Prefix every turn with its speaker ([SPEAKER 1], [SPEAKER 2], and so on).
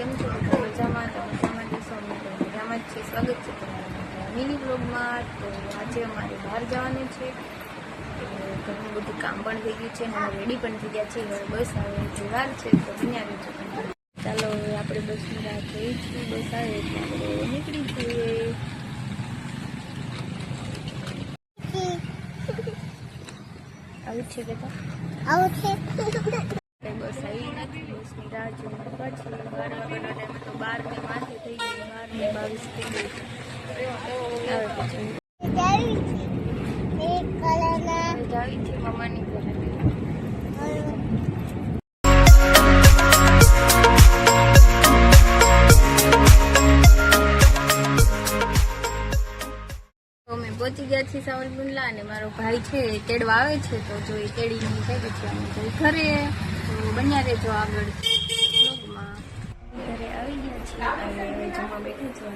[SPEAKER 1] કેમ છો? મજામાં તો મજામાં જશો મજામાં જ છે. સ્વાગત છે તમારું મિની બ્લોગમાં. તો આજે અમારે બહાર જવાનું છે. તો ઘણું બધું કામ પણ થઈ ગયું છે અને રેડી પણ થઈ ગયા છે. હવે બસ આવે એટલી વાર છે તો બન્યા રહેજો. ચાલો હવે આપણે બસની રાહ જોઈ છીએ. બસ આવે એટલે આપણે નીકળી છીએ. આવું છે બેટા, આવું છે. બસ આવી નથી, બસની રાહ જોઈને પછી 12 વાગ્યાનો ટાઈમ તો 12 ને માથે થઈ ગઈ, 12 ને 22 થઈ ગઈ. આવે પછી જાવી છે મમ્માની ઘરે. અમે પહોંચી ગયા છીએ સાવરકુંડલા અને મારો ભાઈ છે એ તેડવા આવે છે. તો જો એ તેડીને જાય પછી અમે જઈ ઘરે. તો બન્યા રહેજો આગળ બ્લોગમાં. ઘરે આવી ગયા છીએ અને હવે જમવા બેઠા છીએ.